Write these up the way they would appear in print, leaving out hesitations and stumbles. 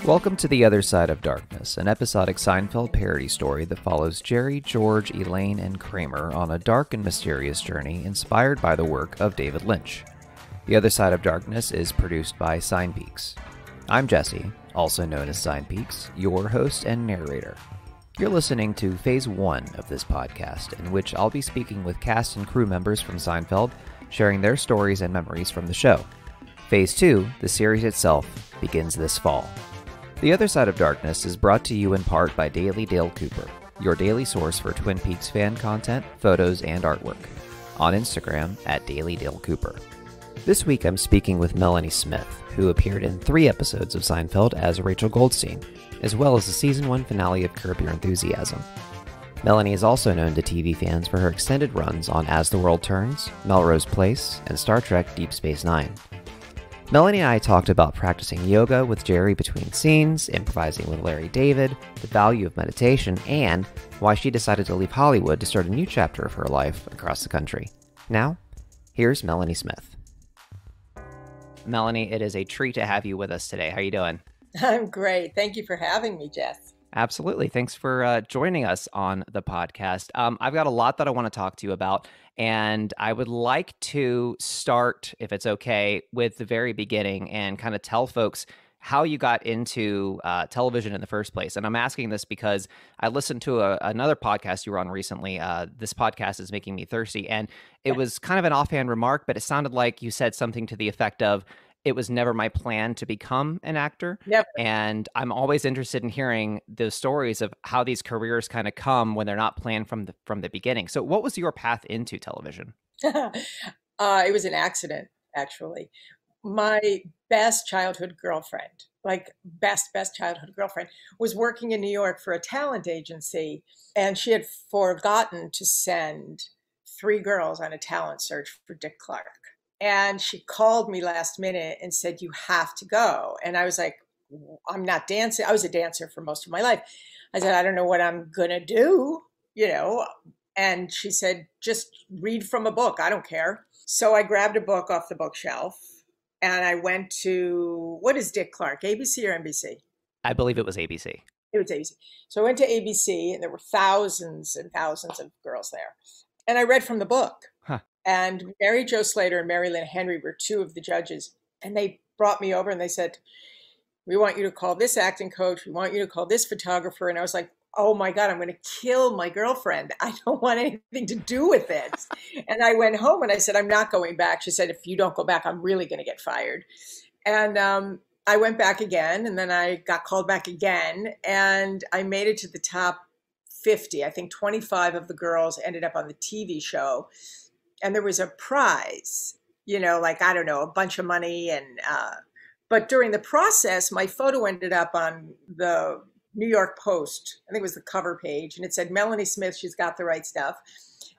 Welcome to The Other Side of Darkness, an episodic Seinfeld parody story that follows Jerry, George, Elaine, and Kramer on a dark and mysterious journey inspired by the work of David Lynch. The Other Side of Darkness is produced by Signpeaks. I'm Jesse, also known as Signpeaks, your host and narrator. You're listening to Phase 1 of this podcast, in which I'll be speaking with cast and crew members from Seinfeld, sharing their stories and memories from the show. Phase 2, the series itself, begins this fall. The Other Side of Darkness is brought to you in part by Daily Dale Cooper, your daily source for Twin Peaks fan content, photos, and artwork. On Instagram at Daily Dale Cooper. This week I'm speaking with Melanie Smith, who appeared in 3 episodes of Seinfeld as Rachel Goldstein, as well as the Season 1 finale of Curb Your Enthusiasm. Melanie is also known to TV fans for her extended runs on As the World Turns, Melrose Place, and Star Trek Deep Space Nine. Melanie and I talked about practicing yoga with Jerry between scenes, improvising with Larry David, the value of meditation, and why she decided to leave Hollywood to start a new chapter of her life across the country. Now, here's Melanie Smith. Melanie, it is a treat to have you with us today. How are you doing? I'm great. Thank you for having me, Jess. Absolutely. Thanks for joining us on the podcast. I've got a lot that I want to talk to you about, and I would like to start, if it's okay, with the very beginning and kind of tell folks how you got into television in the first place. And I'm asking this because I listened to another podcast you were on recently. This podcast is making me thirsty. And it was kind of an offhand remark, but it sounded like you said something to the effect of, it was never my plan to become an actor. Never. And I'm always interested in hearing the stories of how these careers kind of come when they're not planned from the beginning. So what was your path into television? It was an accident, actually. My best childhood girlfriend, like best childhood girlfriend, was working in New York for a talent agency, and she had forgotten to send 3 girls on a talent search for Dick Clark. And she called me last minute and said, "You have to go." And I was like, "I'm not dancing." I was a dancer for most of my life. I said, "I don't know what I'm going to do, you know." And she said, "Just read from a book. I don't care." So I grabbed a book off the bookshelf and I went to, what is Dick Clark, ABC or NBC? I believe it was ABC. It was ABC. So I went to ABC and there were thousands and thousands of girls there. And I read from the book. Huh. And Mary Jo Slater and Mary Lynn Henry were 2 of the judges. And they brought me over and they said, "We want you to call this acting coach. We want you to call this photographer." And I was like, "Oh my God, I'm going to kill my girlfriend. I don't want anything to do with it." And I went home and I said, "I'm not going back." She said, "If you don't go back, I'm really going to get fired." And I went back again, and then I got called back again, and I made it to the top 50. I think 25 of the girls ended up on the TV show. And there was a prize, you know, like, I don't know, a bunch of money. And but during the process, my photo ended up on the New York Post. I think it was the cover page. And it said, "Melanie Smith, she's got the right stuff."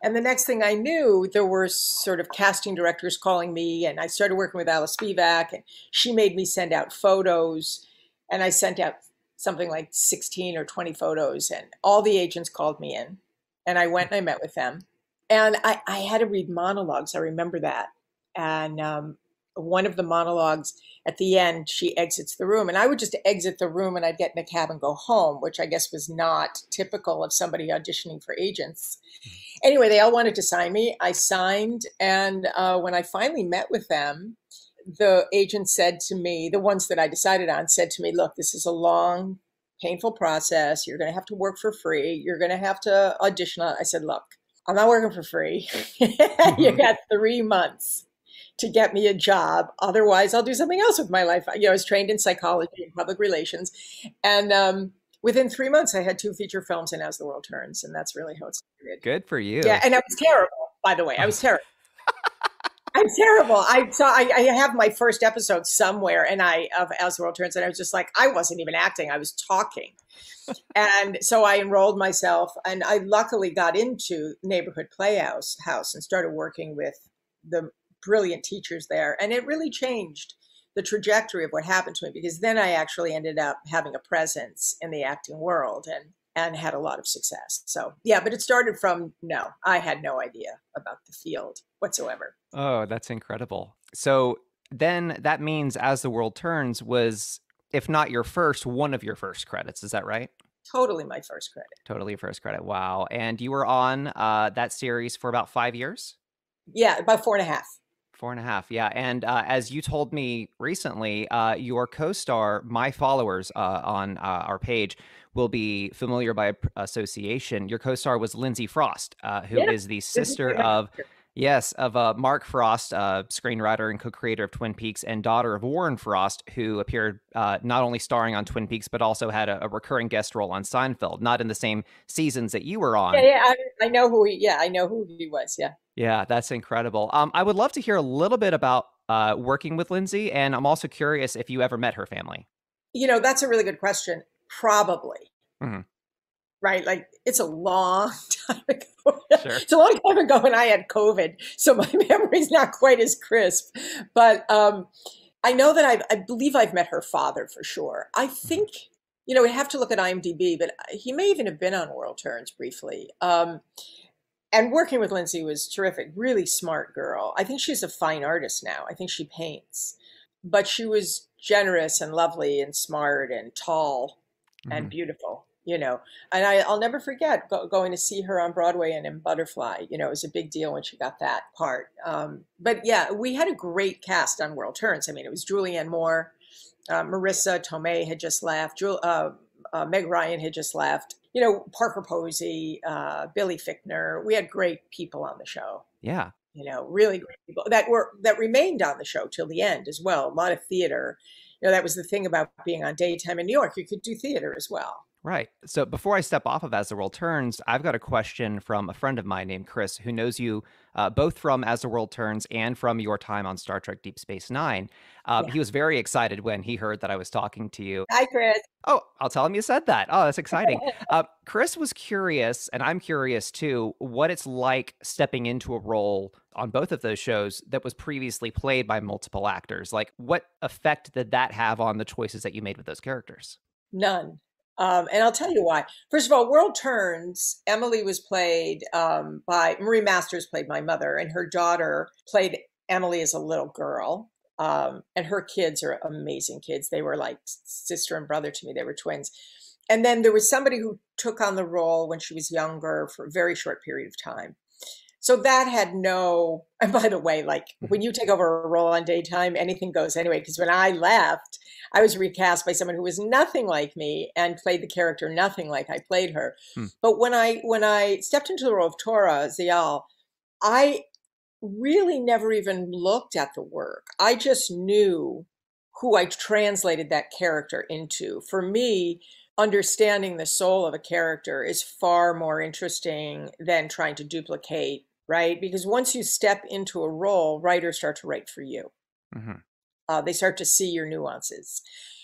And the next thing I knew, there were sort of casting directors calling me. And I started working with Alice Spivak. And she made me send out photos. And I sent out something like 16 or 20 photos. And all the agents called me in. And I went and I met with them. And I had to read monologues. I remember that. And one of the monologues at the end, she exits the room. And I would just exit the room and I'd get in a cab and go home, which I guess was not typical of somebody auditioning for agents. Anyway, they all wanted to sign me. I signed. And when I finally met with them, the agent said to me, the ones that I decided on said to me, "Look, this is a long, painful process. You're going to have to work for free. You're going to have to audition." I said, "Look, I'm not working for free. You got 3 months to get me a job. Otherwise, I'll do something else with my life." You know, I was trained in psychology and public relations. And within 3 months, I had 2 feature films and As the World Turns. And that's really how it started. Good for you. Yeah. And I was terrible, by the way. I was terrible. I'm terrible. I have my first episode somewhere of As the World Turns. And I was just like, I wasn't even acting. I was talking. And so I enrolled myself, and I luckily got into Neighborhood Playhouse and started working with the brilliant teachers there. And it really changed the trajectory of what happened to me, because then I actually ended up having a presence in the acting world and had a lot of success. So yeah, but it started from, I had no idea about the field whatsoever. Oh, that's incredible. So then that means As the World Turns was if not your first, one of your first credits. Is that right? Totally my first credit. Totally your first credit. Wow. And you were on that series for about 5 years? Yeah, about 4.5. 4.5, yeah. And as you told me recently, your co-star, my followers on our page, will be familiar by association. Your co-star was Lindsay Frost, who Yeah, is the sister of, yes, of Mark Frost, screenwriter and co-creator of Twin Peaks, and daughter of Warren Frost, who appeared not only starring on Twin Peaks, but also had a recurring guest role on Seinfeld, not in the same seasons that you were on. I know who he. Yeah, I know who he was. Yeah. Yeah, that's incredible. I would love to hear a little bit about working with Lindsay, and I'm also curious if you ever met her family. That's a really good question. Probably. Mm-hmm. Right? Like, it's a long time ago. Sure. It's a long time ago when I had COVID, so my memory's not quite as crisp. But I know that I believe I've met her father for sure. I think, we have to look at IMDb, but he may even have been on World Turns briefly. And working with Lindsay was terrific. Really smart girl. I think she's a fine artist now. I think she paints. But she was generous and lovely and smart and tall and beautiful, And I'll never forget going to see her on Broadway and in Butterfly. It was a big deal when she got that part. But yeah, we had a great cast on World Turns. I mean, it was Julianne Moore, Marissa Tomei had just left, Meg Ryan had just left. Parker Posey, Billy Fichtner. We had great people on the show. Yeah. Really great people that remained on the show till the end as well. A lot of theater. That was the thing about being on daytime in New York. You could do theater as well. Right. So before I step off of As the World Turns, I've got a question from a friend of mine named Chris, who knows you both from As the World Turns and from your time on Star Trek Deep Space Nine. He was very excited when he heard that I was talking to you. Hi, Chris. Oh, I'll tell him you said that. Oh, that's exciting. Chris was curious, and I'm curious too, what it's like stepping into a role on both of those shows that was previously played by multiple actors. Like, what effect did that have on the choices that you made with those characters? None. And I'll tell you why. First of all, World Turns, Emily was played by Marie Masters, played my mother, and her daughter played Emily as a little girl. And her kids are amazing kids. They were like sister and brother to me. They were twins. And then there was somebody who took on the role when she was younger for a very short period of time. So that had no, and by the way, like when you take over a role on daytime, anything goes anyway. Because when I left, I was recast by someone who was nothing like me and played the character nothing like I played her. But when I stepped into the role of Tora Ziyal, I really never even looked at the work. I just knew who I translated that character into. For me, understanding the soul of a character is far more interesting than trying to duplicate, right? Because once you step into a role, writers start to write for you. They start to see your nuances.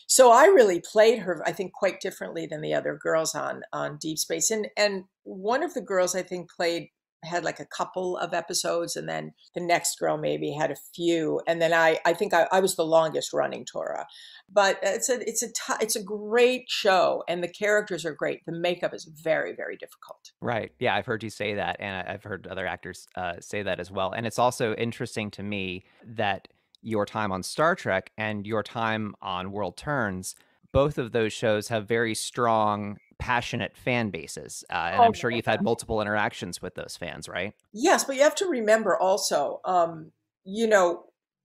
So I really played her, I think, quite differently than the other girls on Deep Space. And one of the girls, I think, had like a couple of episodes, and then the next girl maybe had a few, and then I think I was the longest running Tora. But it's a great show, and the characters are great. The makeup is very, very difficult. Right. Yeah, I've heard you say that, and I've heard other actors say that as well. And it's also interesting to me that your time on Star Trek and your time on World Turns, both of those shows have very strong, passionate fan bases. And I'm sure you've had multiple interactions with those fans, right? Yes, but you have to remember also,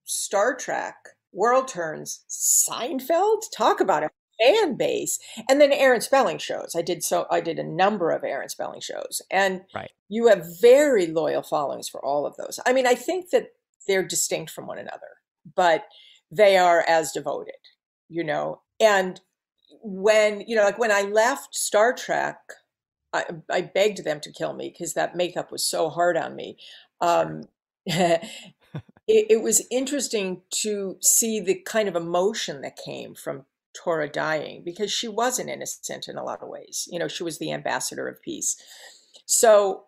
Star Trek, World Turns, Seinfeld, talk about a fan base, and then Aaron Spelling shows. I did a number of Aaron Spelling shows, and you have very loyal followings for all of those. I mean, I think that they're distinct from one another, but they are as devoted, and when, like when I left Star Trek, I begged them to kill me because that makeup was so hard on me. It was interesting to see the kind of emotion that came from Tora dying, because she wasn't innocent in a lot of ways. She was the ambassador of peace. So,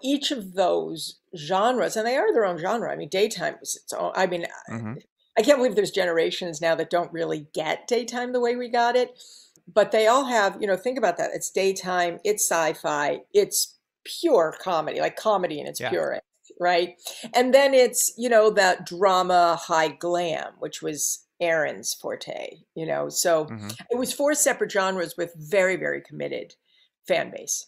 each of those genres, and they are their own genre. I mean, daytime was its own. I mean, I can't believe there's generations now that don't really get daytime the way we got it. But they all have, think about that. It's daytime, it's sci-fi, it's pure comedy, like comedy in its purest, right? And then it's, that drama high glam, which was Aaron's forte, So it was 4 separate genres with very, very committed fan base.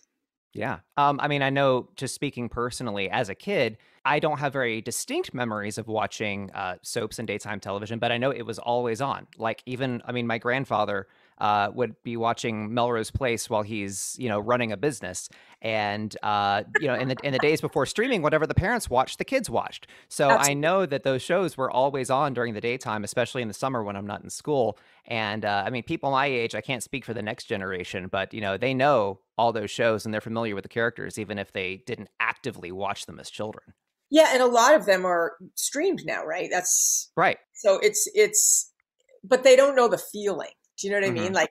Yeah. I mean, I know, just speaking personally, as a kid, I don't have very distinct memories of watching soaps and daytime television, but I know it was always on. Like, even, I mean, my grandfather would be watching Melrose Place while he's, running a business. And, in the days before streaming, whatever the parents watched, the kids watched. So I Absolutely. know that those shows were always on during the daytime, especially in the summer when I'm not in school. And I mean, people my age, I can't speak for the next generation, but, they know all those shows and they're familiar with the characters, even if they didn't actively watch them as children. Yeah, and a lot of them are streamed now, right? That's Right. so but they don't know the feeling. Do you know what I mean? Like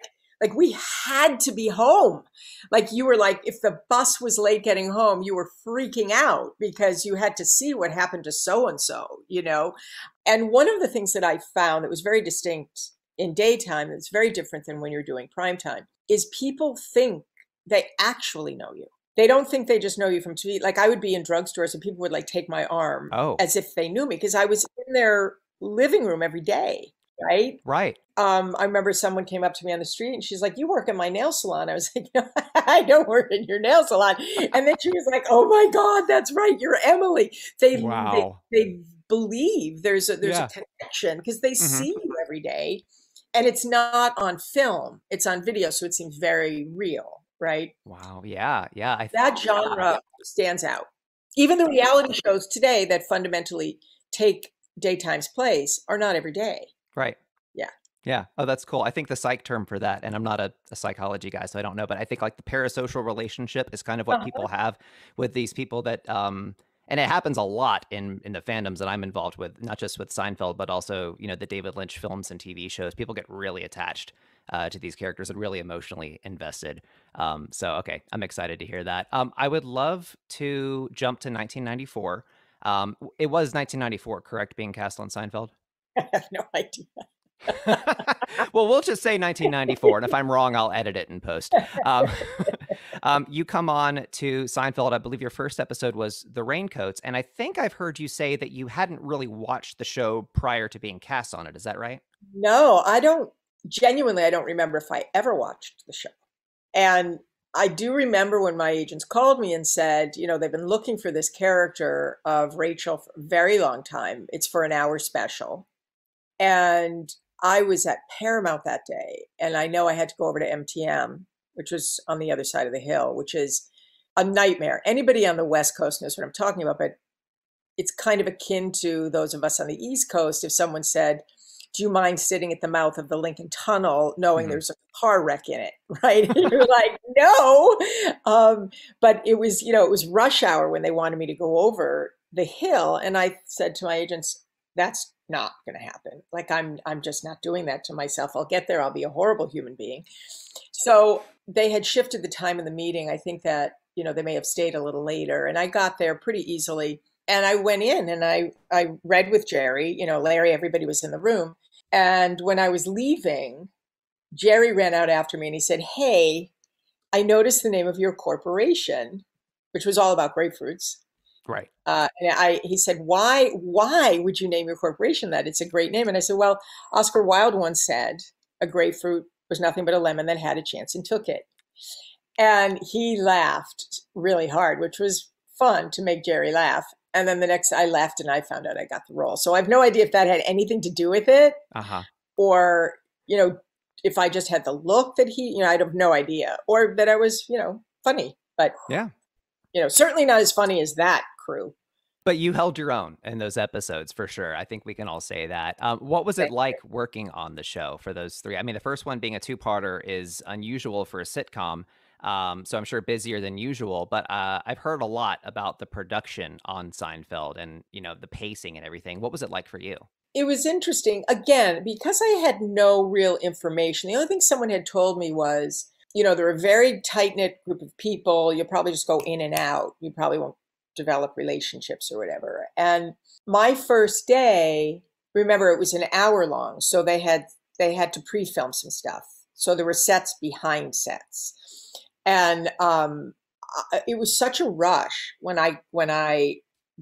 we had to be home. Like, you were like, if the bus was late getting home, you were freaking out because you had to see what happened to so and so, And one of the things that I found that was very distinct in daytime, that's very different than when you're doing primetime, is people think they actually know you. They don't think they just know you from TV. Like, I would be in drugstores and people would like take my arm as if they knew me because I was in their living room every day. Right. Right. I remember someone came up to me on the street and she's like, "You work in my nail salon." I was like, "No, I don't work in your nail salon." And then she was like, "Oh my God, that's right. You're Emily." They believe there's a connection because they see you every day, and it's not on film, it's on video. So it seems very real. Right. Wow. Yeah. Yeah. That genre stands out. Even the reality shows today that fundamentally take daytime's place are not every day. Right. Yeah. Yeah. Oh, that's cool. I think the psych term for that, and I'm not a psychology guy, so I don't know, but I think like the parasocial relationship is kind of what people have with these people that, and it happens a lot in the fandoms that I'm involved with, not just with Seinfeld, but also, the David Lynch films and TV shows. People get really attached to these characters and really emotionally invested. So, okay, I'm excited to hear that. I would love to jump to 1994. It was 1994, correct, being cast on Seinfeld? I have no idea. Well, we'll just say 1994, and if I'm wrong, I'll edit it in post. You come on to Seinfeld. I believe your first episode was The Raincoats, and I think I've heard you say that you hadn't really watched the show prior to being cast on it. Is that right? No, I don't. Genuinely, I don't remember if I ever watched the show. And I do remember when my agents called me and said, they've been looking for this character of Rachel for a very long time. It's for an hour special. And I was at Paramount that day, and I know I had to go over to MTM, which was on the other side of the hill, which is a nightmare. Anybody on the West Coast knows what I'm talking about, but it's kind of akin to those of us on the East Coast. If someone said, "Do you mind sitting at the mouth of the Lincoln Tunnel knowing there's a car wreck in it?" Right? And you're like, "No." But it was, it was rush hour when they wanted me to go over the hill. And I said to my agents, "That's not going to happen. Like, I'm just not doing that to myself. I'll get there. I'll be a horrible human being." So they had shifted the time of the meeting. I think that, they may have stayed a little later, and I got there pretty easily. And I went in and I read with Jerry, Larry, everybody was in the room. And when I was leaving, Jerry ran out after me and he said, "Hey, I noticed the name of your corporation," which was all about grapefruits. Right. And he said, why would you name your corporation that? It's a great name. And I said, "Well, Oscar Wilde once said a grapefruit was nothing but a lemon that had a chance and took it." And he laughed really hard, which was fun to make Jerry laugh. And then the next, I left and I found out I got the role. So I have no idea if that had anything to do with it, or, if I just had the look that he, I have no idea, or that I was, funny. But yeah, certainly not as funny as that crew. But you held your own in those episodes for sure. I think we can all say that. What was it like working on the show for those 3? I mean, the first one being a 2-parter is unusual for a sitcom. So I'm sure busier than usual, but I've heard a lot about the production on Seinfeld and, the pacing and everything. What was it like for you? It was interesting. Again, because I had no real information, the only thing someone had told me was, they're a very tight-knit group of people. You'll probably just go in and out. You probably won't develop relationships or whatever. And my first day, remember, it was an hour long. So they had to pre-film some stuff. So there were sets behind sets. And it was such a rush when I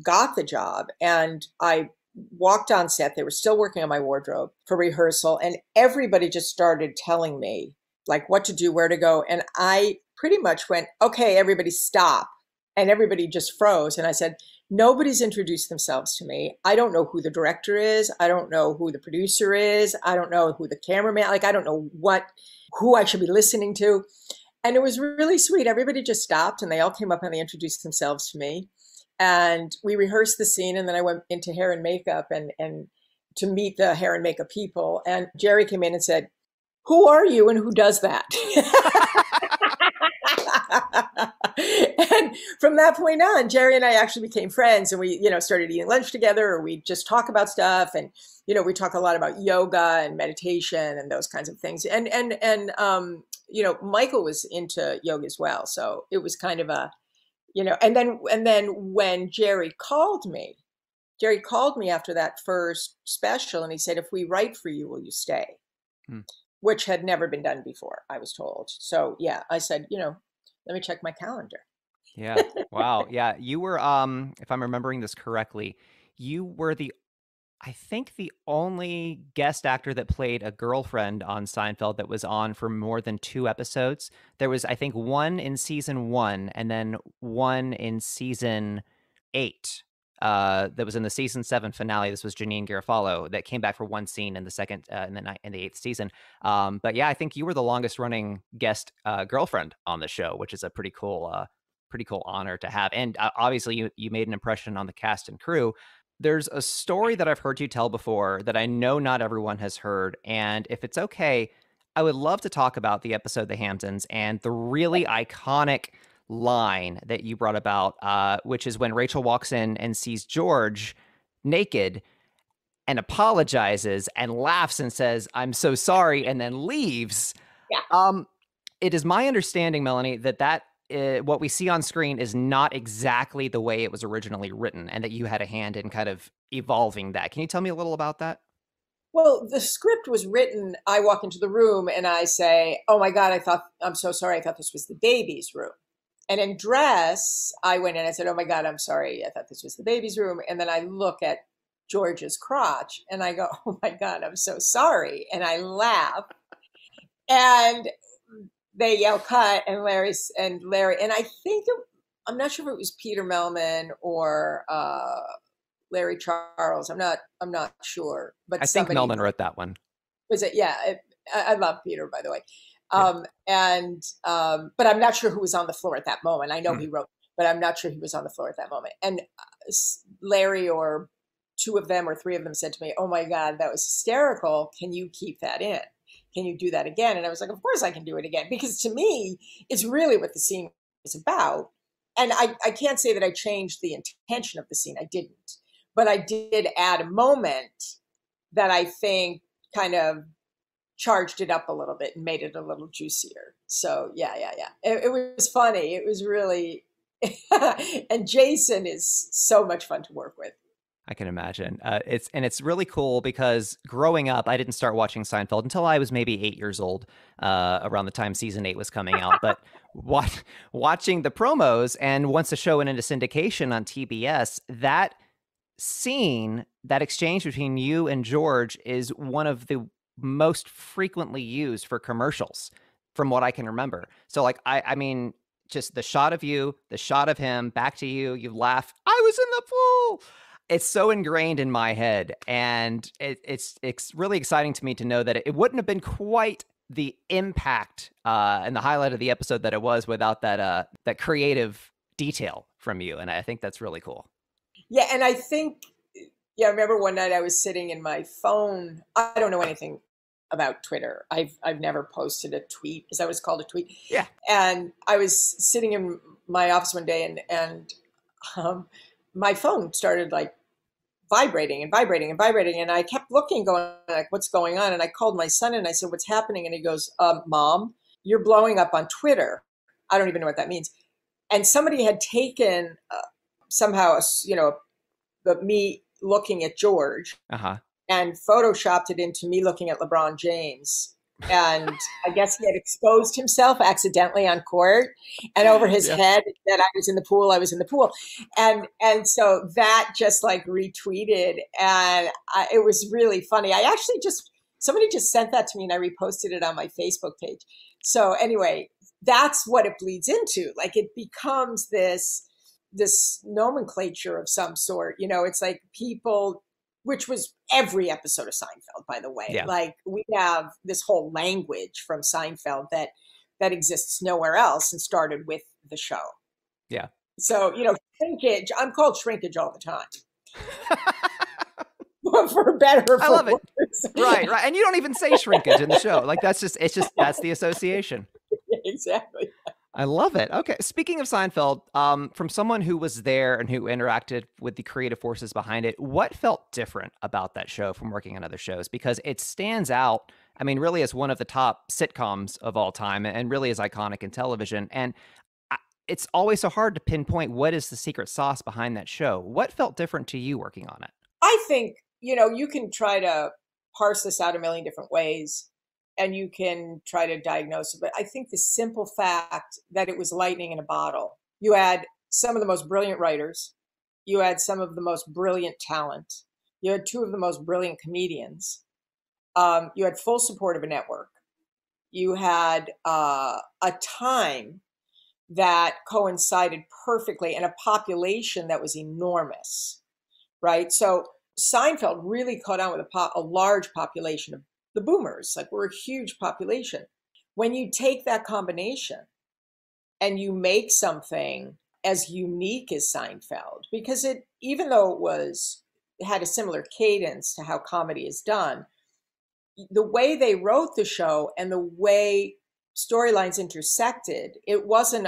got the job, and I walked on set. They were still working on my wardrobe for rehearsal, and everybody just started telling me like what to do, where to go. And I pretty much went, okay, everybody stop. And everybody just froze. And I said, nobody's introduced themselves to me. I don't know who the director is. I don't know who the producer is. I don't know who the cameraman, like, I don't know who I should be listening to. And it was really sweet. Everybody just stopped and they all came up and they introduced themselves to me. And we rehearsed the scene. And then I went into hair and makeup and to meet the hair and makeup people. And Jerry came in and said, who are you and who does that? And from that point on, Jerry and I actually became friends, and we, started eating lunch together, or we just talk about stuff. And, we talk a lot about yoga and meditation and those kinds of things. And Michael was into yoga as well. So it was kind of a, and then when Jerry called me after that first special, and he said, if we write for you, will you stay? Which had never been done before, I was told. So yeah, I said, let me check my calendar. Yeah. Wow. Yeah. You were, if I'm remembering this correctly, you were I think the only guest actor that played a girlfriend on Seinfeld that was on for more than 2 episodes. There was, I think, one in season 1 and then one in season 8. That was in the season 7 finale. This was Janine Garofalo that came back for one scene in the second, in the 8th season. But yeah, I think you were the longest running guest girlfriend on the show, which is a pretty cool honor to have. And obviously, you made an impression on the cast and crew. There's a story that I've heard you tell before that I know not everyone has heard, and if it's okay, I would love to talk about the episode The Hamptons and the really iconic line that you brought about, which is when Rachel walks in and sees George naked and apologizes and laughs and says, "I'm so sorry," and then leaves. Yeah. It is my understanding, Melanie, that what we see on screen is not exactly the way it was originally written, and that you had a hand in kind of evolving that. Can you tell me a little about that? Well, the script was written, I walk into the room and I say, oh my God, I'm so sorry. I thought this was the baby's room. And in dress, I went in and I said, oh my God, I'm sorry. I thought this was the baby's room. And then I look at George's crotch and I go, oh my God, I'm so sorry. And I laugh. And they yell cut, and Larry, and I think, I'm not sure if it was Peter Melman or Larry Charles. I'm not sure. But I think Melman wrote that one. Was it? Yeah. I love Peter, by the way. But I'm not sure who was on the floor at that moment. I know he wrote, but I'm not sure he was on the floor at that moment. And Larry or 2 of them or 3 of them said to me, oh my God, that was hysterical. Can you keep that in? Can you do that again? And I was like, of course I can do it again. Because to me, it's really what the scene is about. And I can't say that I changed the intention of the scene. I didn't. But I did add a moment that I think kind of charged it up a little bit and made it a little juicier. So yeah. It was funny. It was really, and Jason is so much fun to work with. I can imagine. It's really cool because growing up, I didn't start watching Seinfeld until I was maybe 8 years old, around the time season 8 was coming out. But watching the promos, and once the show went into syndication on TBS, that scene, that exchange between you and George is one of the most frequently used for commercials from what I can remember. So like, I mean, just the shot of you, the shot of him, back to you, you laugh, I was in the pool. It's so ingrained in my head, and it's really exciting to me to know that it wouldn't have been quite the impact and the highlight of the episode that it was without that creative detail from you, and I think that's really cool. Yeah, and I think, I remember one night I was sitting in my phone. I don't know anything about Twitter. I've never posted a tweet. Is that what it's called, a tweet? Yeah. And I was sitting in my office one day, and my phone started like vibrating and vibrating and vibrating. And I kept looking, going like, what's going on? And I called my son and I said, what's happening? And he goes, Mom, you're blowing up on Twitter. I don't even know what that means. And somebody had taken somehow, me looking at George and photoshopped it into me looking at LeBron James And I guess he had exposed himself accidentally on court, and over his head that I was in the pool. And so that just like retweeted, and it was really funny. Somebody just sent that to me and I reposted it on my Facebook page. So anyway, that's what it bleeds into. Like it becomes this nomenclature of some sort, it's like people, which was every episode of Seinfeld, by the way. Yeah. Like we have this whole language from Seinfeld that exists nowhere else and started with the show. Yeah. So, shrinkage, I'm called shrinkage all the time. For better or for I love worse. it. Right. And you don't even say shrinkage in the show. Like that's the association. Exactly. I love it. Okay. Speaking of Seinfeld, from someone who was there and who interacted with the creative forces behind it, what felt different about that show from working on other shows? Because it stands out, I mean, really as one of the top sitcoms of all time and really is iconic in television. And it's always so hard to pinpoint what is the secret sauce behind that show. What felt different to you working on it? I think, you can try to parse this out a million different ways. And you can try to diagnose it. But I think the simple fact that it was lightning in a bottle. You had some of the most brilliant writers. You had some of the most brilliant talent. You had two of the most brilliant comedians. You had full support of a network. You had a time that coincided perfectly and a population that was enormous, right? So Seinfeld really caught on with a large population of the boomers. Like we're a huge population. When you take that combination and you make something as unique as Seinfeld, because even though it had a similar cadence to how comedy is done, the way they wrote the show and the way storylines intersected, it wasn't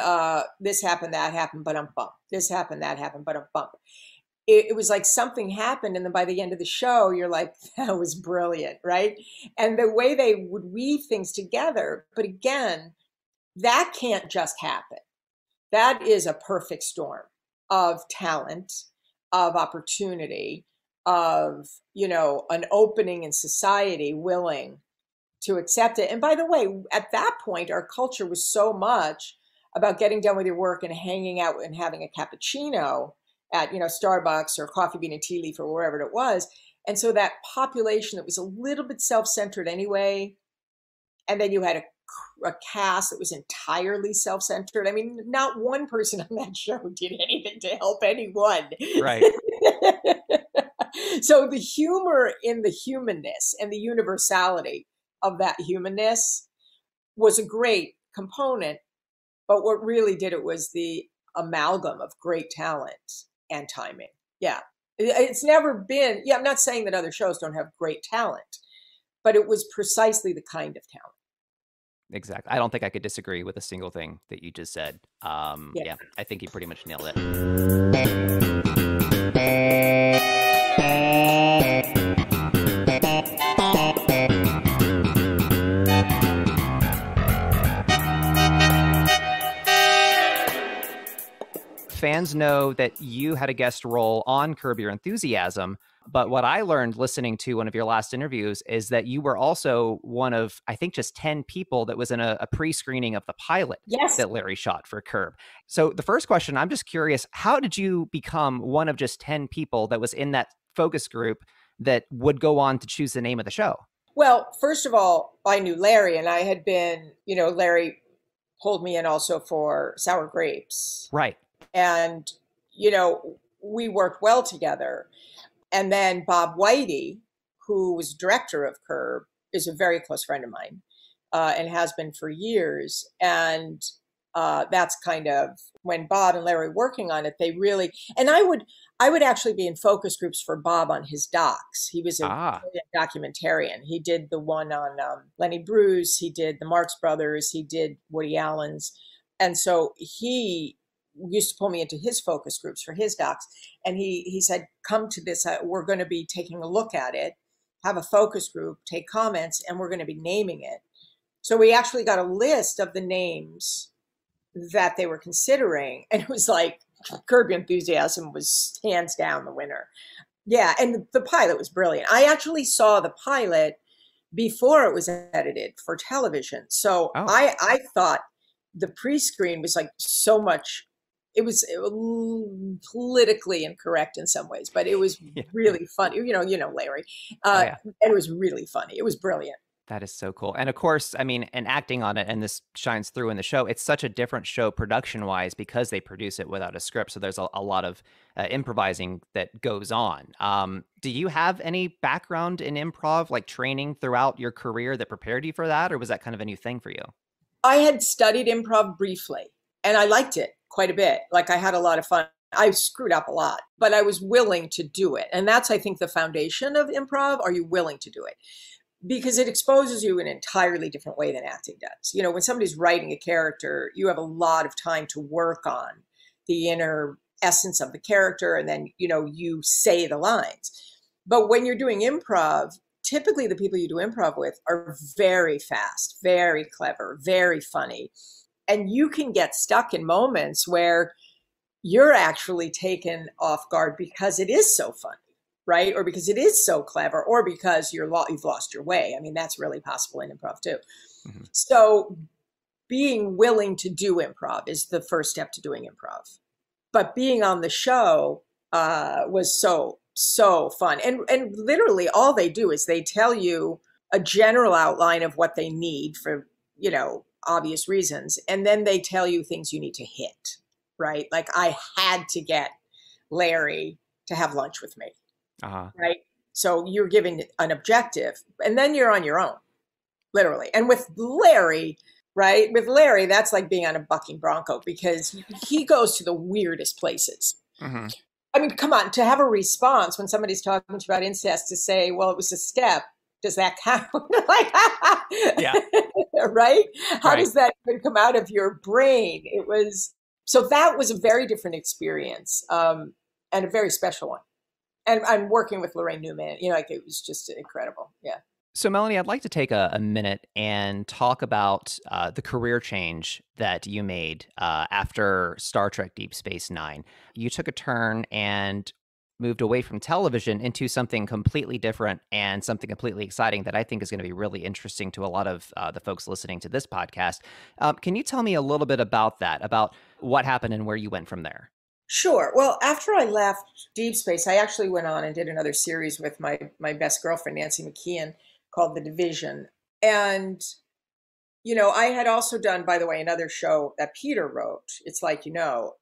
this happened, that happened, but bump. This happened, that happened, but bump. It was like something happened, and then by the end of the show, you're like, that was brilliant, right? And the way they would weave things together, but again, that can't just happen. That is a perfect storm of talent, of opportunity, of, an opening in society willing to accept it. And by the way, at that point, our culture was so much about getting done with your work and hanging out and having a cappuccino at, Starbucks or Coffee Bean and Tea Leaf or wherever it was. And so that population that was a little bit self-centered anyway, and then you had a cast that was entirely self-centered. I mean, not one person on that show did anything to help anyone. Right. So the humor in the humanness and the universality of that humanness was a great component. But what really did it was the amalgam of great talent and timing. Yeah. It's never been, I'm not saying that other shows don't have great talent, but it was precisely the kind of talent. Exactly. I don't think I could disagree with a single thing that you just said. Yeah, I think you pretty much nailed it. Fans know that you had a guest role on Curb Your Enthusiasm, but what I learned listening to one of your last interviews is that you were also one of, I think, just 10 people that was in a pre-screening of the pilot that Larry shot for Curb. So the first question, I'm just curious, how did you become one of just 10 people that was in that focus group that would go on to choose the name of the show? Well, first of all, I knew Larry, and I had been, Larry pulled me in also for Sour Grapes. Right. And, we worked well together. And then Bob Whitey, who was director of Curb, is a very close friend of mine and has been for years. And that's kind of when Bob and Larry were working on it, they really, and I would actually be in focus groups for Bob on his docs. He was a documentarian. He did the one on Lenny Bruce. He did the Marx Brothers. He did Woody Allen's. And so he used to pull me into his focus groups for his docs. And he said, come to this. We're going to be taking a look at it, have a focus group, take comments, and we're going to be naming it. So we actually got a list of the names that they were considering. And it was like, Curb Your Enthusiasm was hands down the winner. Yeah. And the pilot was brilliant. I actually saw the pilot before it was edited for television. So Oh, I thought the pre-screen was like so much, it was politically incorrect in some ways, but it was yeah. really funny. Larry, Oh, yeah. and it was really funny. It was brilliant. That is so cool. And of course, I mean, and acting on it, and this shines through in the show, it's such a different show production wise because they produce it without a script. So there's a lot of improvising that goes on. Do you have any background in improv, like training throughout your career that prepared you for that? Or was that kind of a new thing for you? I had studied improv briefly and I liked it quite a bit. Like I had a lot of fun. I screwed up a lot, but I was willing to do it. And that's, I think, the foundation of improv. Are you willing to do it? Because it exposes you in an entirely different way than acting does. When somebody's writing a character, you have a lot of time to work on the inner essence of the character, and then, you say the lines. But when you're doing improv, typically the people you do improv with are very fast, very clever, very funny. And you can get stuck in moments where you're actually taken off guard because it is so funny. Right? Or because it is so clever, or because you've lost your way. I mean, that's really possible in improv too. Mm-hmm. So being willing to do improv is the first step to doing improv. But being on the show was so fun. And literally all they do is they tell you a general outline of what they need for, obvious reasons. And then they tell you things you need to hit, right? Like I had to get Larry to have lunch with me. Uh-huh. Right. So you're giving an objective and then you're on your own, literally. And with Larry, right? With Larry, that's like being on a bucking bronco because he goes to the weirdest places. Mm-hmm. I mean, come on, to have a response when somebody's talking to you about incest to say, well, it was a step. Does that count? Yeah. Right? How does that even come out of your brain? So that was a very different experience and a very special one. And I'm working with Lorraine Newman, it was just incredible. Yeah. So Melanie, I'd like to take a minute and talk about the career change that you made after Star Trek Deep Space Nine. You took a turn and moved away from television into something completely different and something completely exciting that I think is going to be really interesting to a lot of the folks listening to this podcast. Can you tell me a little bit about that, about what happened and where you went from there? Sure. Well, after I left Deep Space, I actually went on and did another series with my best girlfriend, Nancy McKeon, called The Division. And, I had also done, by the way, another show that Peter wrote, It's Like, and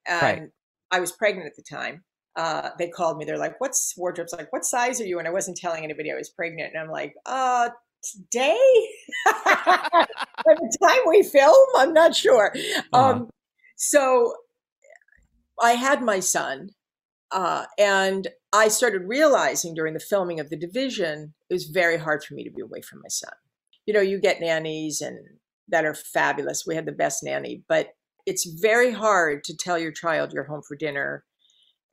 right. I was pregnant at the time. They called me. They're like, what's wardrobe's like, what size are you? And I wasn't telling anybody I was pregnant. And I'm like, today? By the time we film, I'm not sure. So I had my son, and I started realizing during the filming of The Division, it was very hard for me to be away from my son. You get nannies and that are fabulous. We had the best nanny, but it's very hard to tell your child you're home for dinner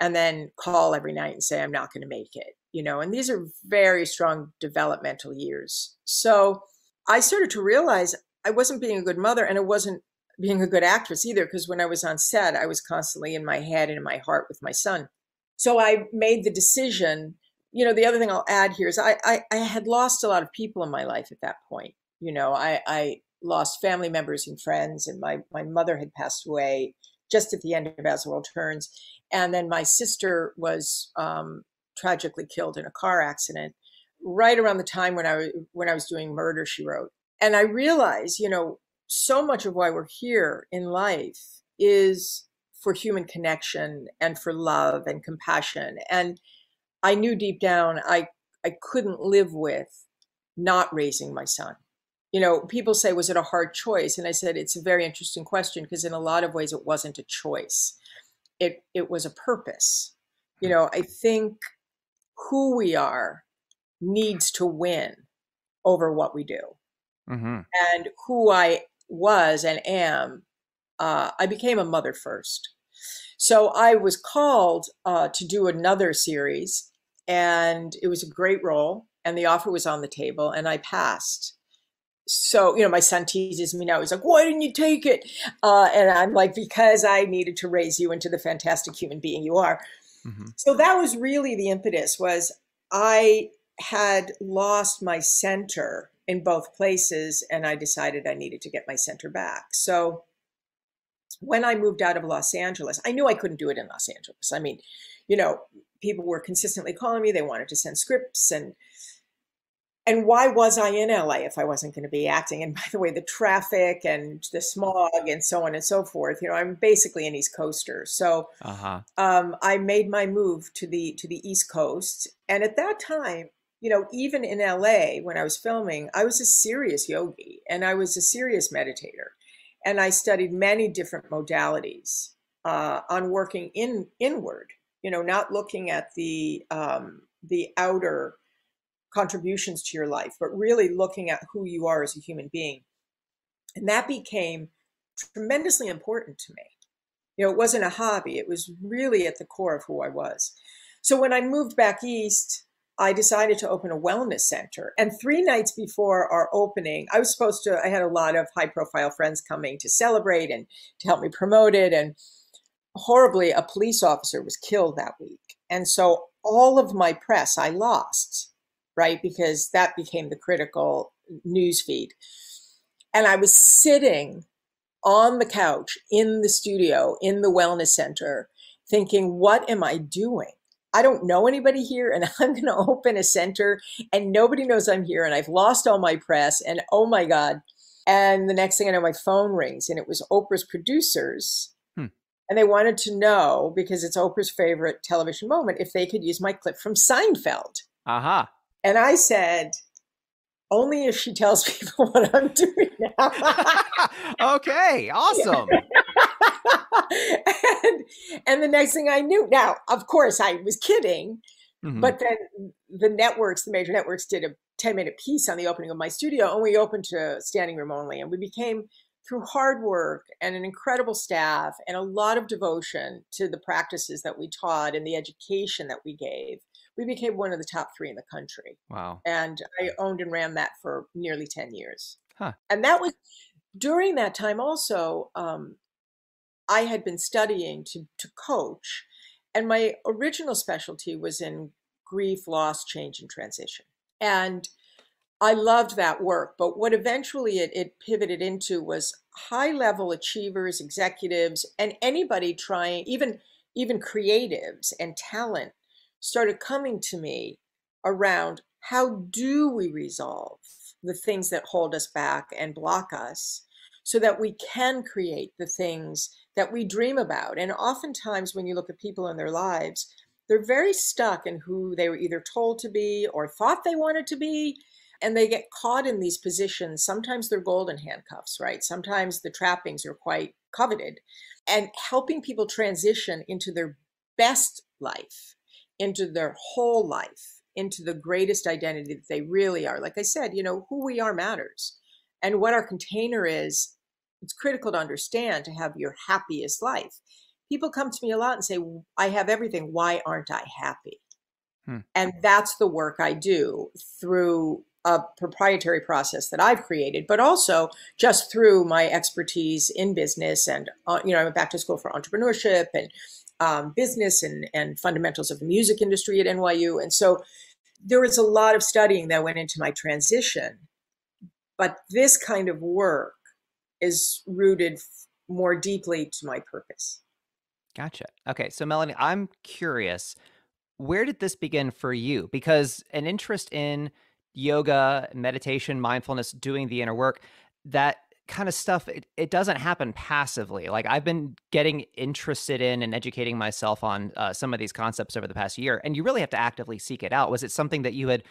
and then call every night and say, I'm not going to make it, and these are very strong developmental years. So I started to realize I wasn't being a good mother, and I wasn't being a good actress either, because when I was on set, I was constantly in my head and in my heart with my son. So I made the decision. The other thing I'll add here is I had lost a lot of people in my life at that point. I lost family members and friends, and my mother had passed away just at the end of As the World Turns. And then my sister was tragically killed in a car accident right around the time when I was doing Murder, She Wrote. And I realized, so much of why we're here in life is for human connection and for love and compassion. And I knew deep down I couldn't live with not raising my son. People say, was it a hard choice? And I said, it's a very interesting question, because in a lot of ways it wasn't a choice. It was a purpose. I think who we are needs to win over what we do. Mm-hmm. And who I was and am, I became a mother first. So I was called to do another series, and it was a great role, and the offer was on the table, and I passed. So, my son teases me now. He's like, why didn't you take it? And I'm like, because I needed to raise you into the fantastic human being you are. Mm-hmm. So that was really the impetus. Was I had lost my center in both places, and I decided I needed to get my center back. So when I moved out of Los Angeles, I knew I couldn't do it in Los Angeles. I mean, you know, people were consistently calling me. They wanted to send scripts, and why was I in LA if I wasn't going to be acting? And by the way, the traffic and the smog and so on and so forth, you know, I'm basically an East Coaster. So I made my move to the East Coast. And at that time, you know, even in LA, when I was filming, I was a serious yogi and I was a serious meditator. And I studied many different modalities on working inward, you know, not looking at the outer contributions to your life, but really looking at who you are as a human being. And that became tremendously important to me. You know, it wasn't a hobby. It was really at the core of who I was. So when I moved back east, I decided to open a wellness center. And 3 nights before our opening, I had a lot of high profile friends coming to celebrate and to help me promote it. And horribly, a police officer was killed that week. And so all of my press I lost, right? Because that became the critical news feed. And I was sitting on the couch in the studio, in the wellness center, thinking, what am I doing? I don't know anybody here, and I'm going to open a center and nobody knows I'm here, and I've lost all my press, and oh my God. And the next thing I know, my phone rings, and it was Oprah's producers. And they wanted to know, because it's Oprah's favorite television moment, if they could use my clip from Seinfeld. And I said, only if she tells people what I'm doing now. Okay, awesome. and the next thing I knew, now, of course, I was kidding, but then the major networks did a 10-minute piece on the opening of my studio, and we opened to standing room only. And we became, through hard work and an incredible staff and a lot of devotion to the practices that we taught and the education that we gave, we became one of the top 3 in the country. Wow. And I owned and ran that for nearly 10 years. Huh. And that was during that time also, I had been studying to coach. And my original specialty was in grief, loss, change, and transition. And I loved that work. But what eventually it pivoted into was high-level achievers, executives, and anybody trying, even creatives and talent, started coming to me around how do we resolve the things that hold us back and block us so that we can create the things that we dream about. And oftentimes when you look at people in their lives, they're very stuck in who they were either told to be or thought they wanted to be. And they get caught in these positions. Sometimes they're golden handcuffs, right? Sometimes the trappings are quite coveted. And helping people transition into their best life, into their whole life, into the greatest identity that they really are. Like I said, you know, who we are matters. And what our container is, it's critical to understand to have your happiest life. People come to me a lot and say, I have everything. Why aren't I happy? And that's the work I do through a proprietary process that I've created, but also just through my expertise in business. And, you know, I went back to school for entrepreneurship and business and fundamentals of the music industry at NYU. And so there was a lot of studying that went into my transition. But this kind of work is rooted more deeply to my purpose. Gotcha. Okay. So Melanie, I'm curious, where did this begin for you? Because an interest in yoga, meditation, mindfulness, doing the inner work, that kind of stuff, it doesn't happen passively. Like I've been getting interested in and educating myself on some of these concepts over the past year, and you really have to actively seek it out. Was it something that you had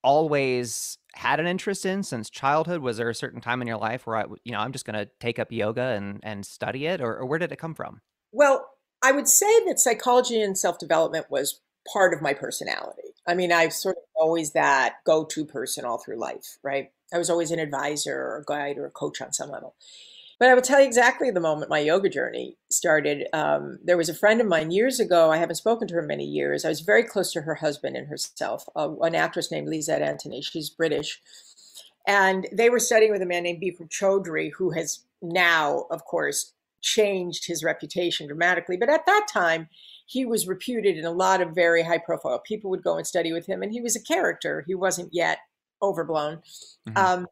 always had an interest in since childhood? Was there a certain time in your life where I'm just going to take up yoga and study it, or where did it come from? Well, I would say that psychology and self-development was part of my personality. I mean, I've sort of always that go-to person all through life, right? I was always an advisor or a guide or a coach on some level. But I will tell you exactly the moment my yoga journey started. There was a friend of mine years ago. I haven't spoken to her in many years. I was very close to her husband and herself, an actress named Lisette Antony. She's British. And they were studying with a man named Bikram Chaudhry, who has now, of course, changed his reputation dramatically. But at that time, he was reputed, and a lot of very high profile people would go and study with him. And he was a character. He wasn't yet overblown. Hmm.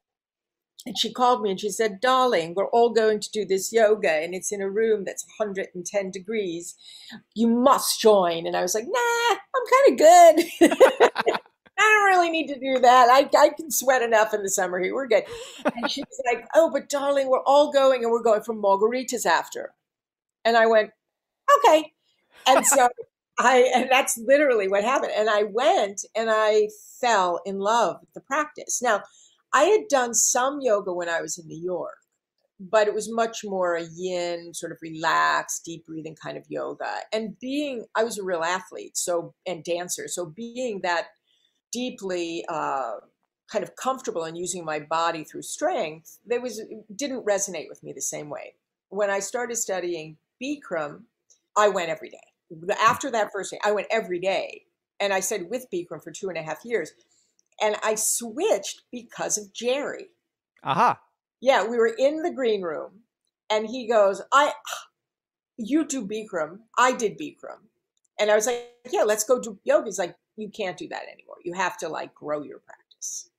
And she called me and she said, darling, we're all going to do this yoga and it's in a room that's 110 degrees. You must join. And I was like, nah, I'm kind of good. I don't really need to do that. I can sweat enough in the summer here. We're good. And she was like, oh, but darling, we're all going and we're going for margaritas after. And I went, okay. And so and that's literally what happened. And I went and I fell in love with the practice. Now, I had done some yoga when I was in New York, but it was much more a yin, sort of relaxed, deep breathing kind of yoga. And I was a real athlete, and dancer. So being that deeply kind of comfortable in using my body through strength, it didn't resonate with me the same way. When I started studying Bikram, I went every day. After that first day, I went every day. And I stayed with Bikram for 2.5 years. And I switched because of Jerry. Aha. Yeah, we were in the green room and he goes, you do Bikram. I did Bikram. And I was like, yeah, let's go do yoga. He's like, you can't do that anymore. You have to like grow your practice.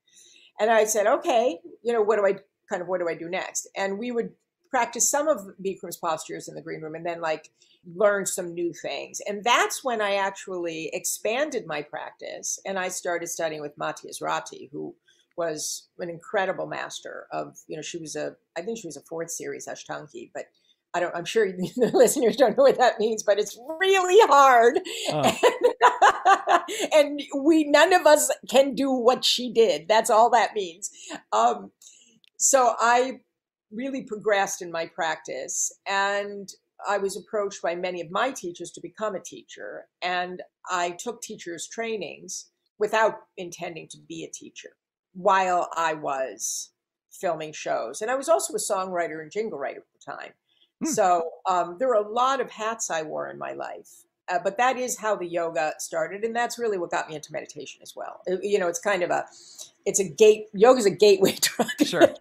And I said, okay, what do I do next? And we would practice some of Bikram's postures in the green room and then like learn some new things. And that's when I actually expanded my practice and I started studying with Matthias Ratti, who was an incredible master of, I think she was a 4th series Ashtangi, but I'm sure the listeners don't know what that means, but it's really hard. And none of us can do what she did. That's all that means. So I really progressed in my practice and I was approached by many of my teachers to become a teacher. And I took teachers' trainings without intending to be a teacher while I was filming shows. And I was also a songwriter and jingle writer at the time. So there were a lot of hats I wore in my life, but that is how the yoga started. And that's really what got me into meditation as well. It's kind of yoga's a gateway drug. Sure.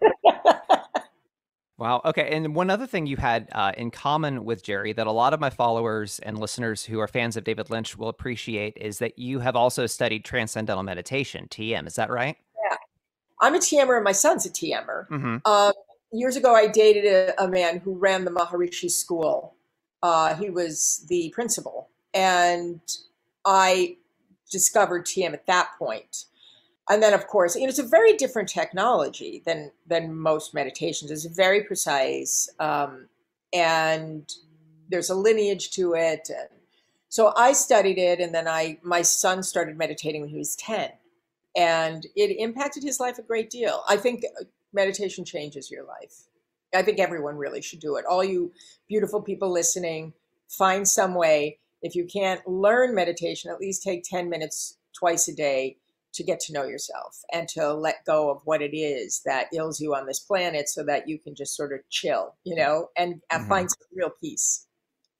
Wow. Okay. And one other thing you had in common with Jerry that a lot of my followers and listeners who are fans of David Lynch will appreciate is that you have also studied transcendental meditation, TM. Is that right? Yeah. I'm a TMer and my son's a TMer. Mm-hmm. Years ago, I dated a man who ran the Maharishi school. He was the principal. And I discovered TM at that point. And then, of course, it's a very different technology than most meditations. It's very precise. And there's a lineage to it. And so I studied it. And then my son started meditating when he was 10. And it impacted his life a great deal. I think meditation changes your life. I think everyone really should do it. All you beautiful people listening, find some way. If you can't learn meditation, at least take 10 minutes twice a day to get to know yourself and to let go of what it is that ails you on this planet so that you can just sort of chill, and find some real peace.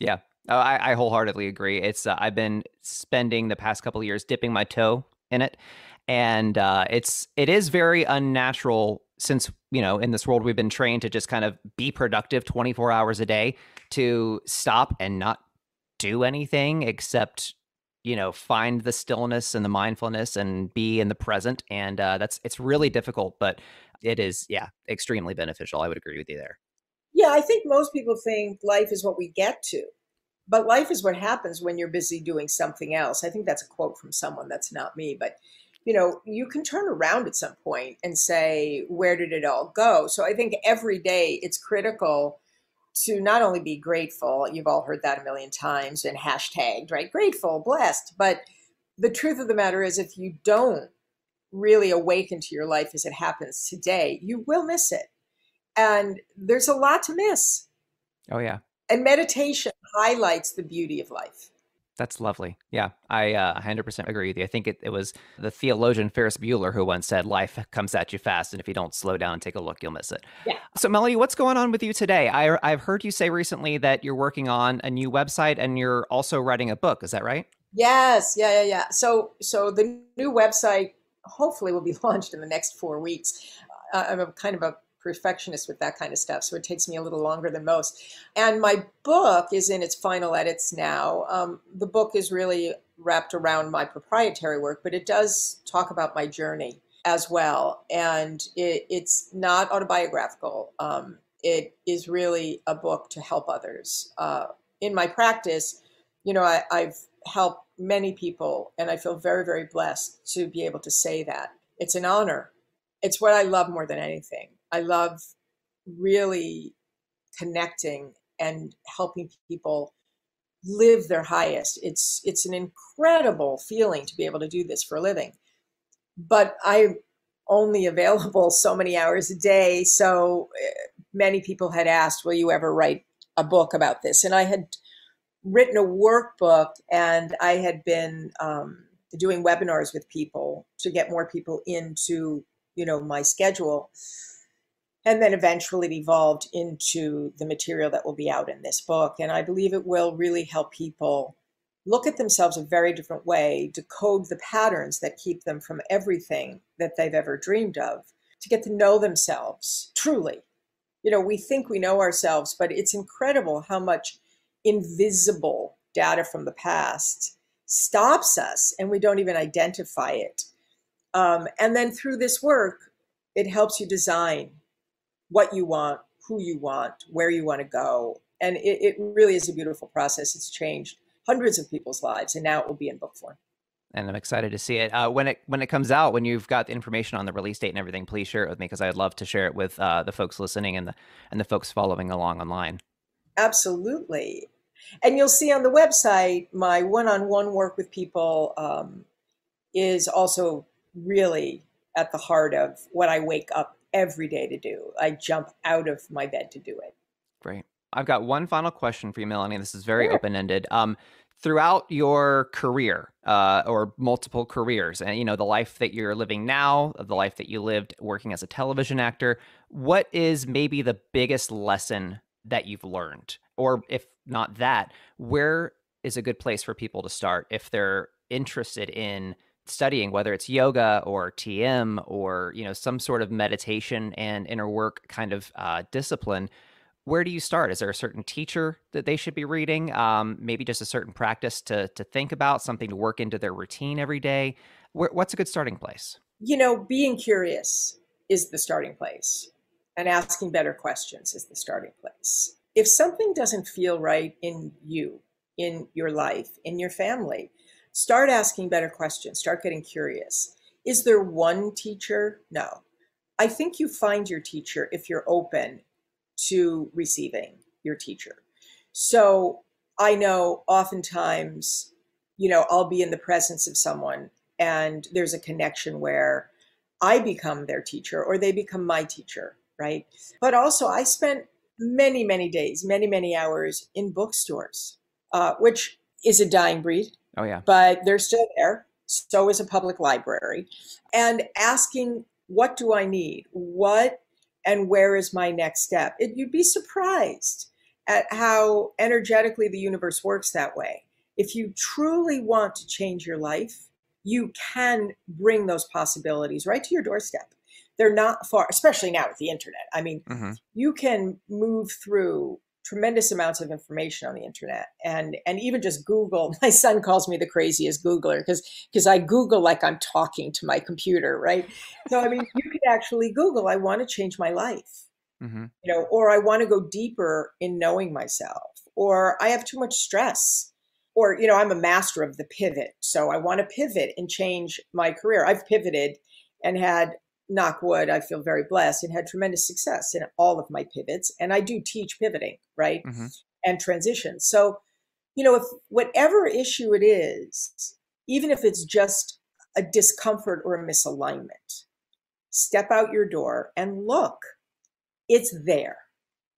Yeah. I wholeheartly agree. It's I've been spending the past couple of years dipping my toe in it. And it is very unnatural since, in this world, we've been trained to just kind of be productive 24 hours a day, to stop and not do anything except, find the stillness and the mindfulness and be in the present. And it's really difficult, but it is, extremely beneficial. I would agree with you there. Yeah, I think most people think life is what we get to, but life is what happens when you're busy doing something else. I think that's a quote from someone, that's not me, but you can turn around at some point and say, where did it all go? So I think every day it's critical to not only be grateful, you've all heard that a million times and hashtagged, right? Grateful, blessed. But the truth of the matter is, if you don't really awaken to your life as it happens today, you will miss it. And there's a lot to miss. Oh, yeah. And meditation highlights the beauty of life. That's lovely. Yeah, I 100% agree with you. I think it was the theologian Ferris Bueller who once said, life comes at you fast, and if you don't slow down and take a look, you'll miss it. Yeah. So, Melanie, what's going on with you today? I've heard you say recently that you're working on a new website and you're also writing a book. Is that right? Yes. Yeah. So the new website hopefully will be launched in the next 4 weeks. I'm a kind of a perfectionist with that kind of stuff, so it takes me a little longer than most. And my book is in its final edits now. The book is really wrapped around my proprietary work, but it does talk about my journey. as well. And it's not autobiographical. It is really a book to help others. In my practice, I've helped many people, and I feel very, very blessed to be able to say that. It's an honor. It's what I love more than anything. I love really connecting and helping people live their highest. It's an incredible feeling to be able to do this for a living. But I'm only available so many hours a day. So many people had asked, will you ever write a book about this? And I had written a workbook, and I had been doing webinars with people to get more people into, my schedule. And then eventually it evolved into the material that will be out in this book. And I believe it will really help people look at themselves a very different way, decode the patterns that keep them from everything that they've ever dreamed of, to get to know themselves truly. We think we know ourselves, but it's incredible how much invisible data from the past stops us, and we don't even identify it. And then through this work, it helps you design what you want, who you want, where you want to go. And it really is a beautiful process. It's changed hundreds of people's lives, and now it will be in book form. And I'm excited to see it. When it comes out, when you've got the information on the release date and everything, please share it with me, because I'd love to share it with the folks listening and the folks following along online. Absolutely. And you'll see on the website, my one-on-one work with people is also really at the heart of what I wake up every day to do. I jump out of my bed to do it. Great. I've got one final question for you, Melanie. This is very open-ended. Throughout your career, or multiple careers, and the life that you're living now, the life that you lived working as a television actor, what is maybe the biggest lesson that you've learned? Or if not that, where is a good place for people to start if they're interested in studying, whether it's yoga or TM or some sort of meditation and inner work kind of discipline? Where do you start? Is there a certain teacher that they should be reading? Maybe just a certain practice to think about, something to work into their routine every day? What's a good starting place? Being curious is the starting place, and asking better questions is the starting place. If something doesn't feel right in you, in your life, in your family, start asking better questions. Start getting curious. Is there one teacher? No. I think you find your teacher if you're open to receiving your teacher. So I know oftentimes, I'll be in the presence of someone and there's a connection where I become their teacher or they become my teacher, right? But also I spent many, many days, many, many hours in bookstores, which is a dying breed. Oh, yeah. But they're still there. So is a public library. And asking, what do I need? What and where is my next step? You'd be surprised at how energetically the universe works that way. If you truly want to change your life, you can bring those possibilities right to your doorstep. They're not far, especially now with the internet. I mean, you can move through tremendous amounts of information on the internet, and even just Google. My son calls me the craziest Googler because I Google like I'm talking to my computer, right? So I mean, you could actually Google, I want to change my life, or I want to go deeper in knowing myself, or I have too much stress, or I'm a master of the pivot, so I want to pivot and change my career. I've pivoted and had, knock wood, I feel very blessed and had tremendous success in all of my pivots. And I do teach pivoting, right? And transition. So, if whatever issue it is, even if it's just a discomfort or a misalignment, step out your door and look. It's there.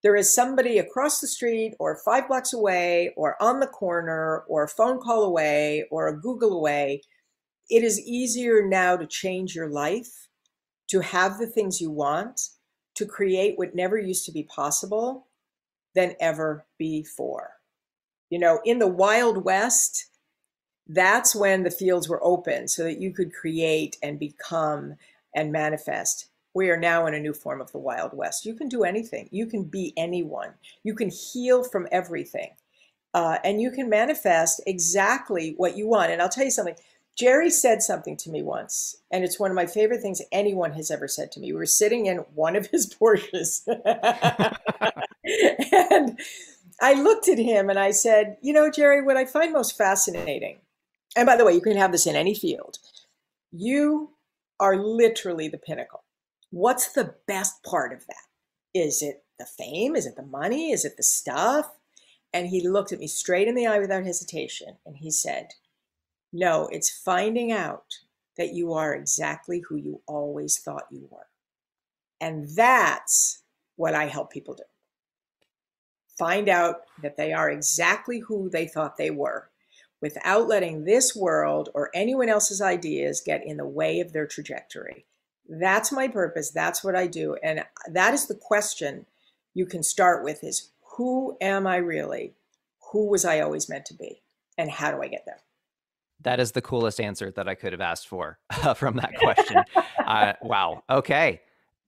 There is somebody across the street or 5 blocks away or on the corner or a phone call away or a Google away. It is easier now to change your life, to have the things you want, to create what never used to be possible than ever before. In the Wild West, that's when the fields were open so that you could create and become and manifest. We are now in a new form of the Wild West. You can do anything. You can be anyone. You can heal from everything. And you can manifest exactly what you want. And I'll tell you something. Jerry said something to me once, and it's one of my favorite things anyone has ever said to me. We were sitting in one of his Porsches, and I looked at him and I said, you know, Jerry, what I find most fascinating, and by the way, you can have this in any field, you are literally the pinnacle. What's the best part of that? Is it the fame? Is it the money? Is it the stuff? And he looked at me straight in the eye without hesitation, and he said, no, it's finding out that you are exactly who you always thought you were. And that's what I help people do. Find out that they are exactly who they thought they were without letting this world or anyone else's ideas get in the way of their trajectory. That's my purpose. That's what I do. And that is the question you can start with is, who am I really? Who was I always meant to be? And how do I get there? That is the coolest answer that I could have asked for from that question. Wow. Okay.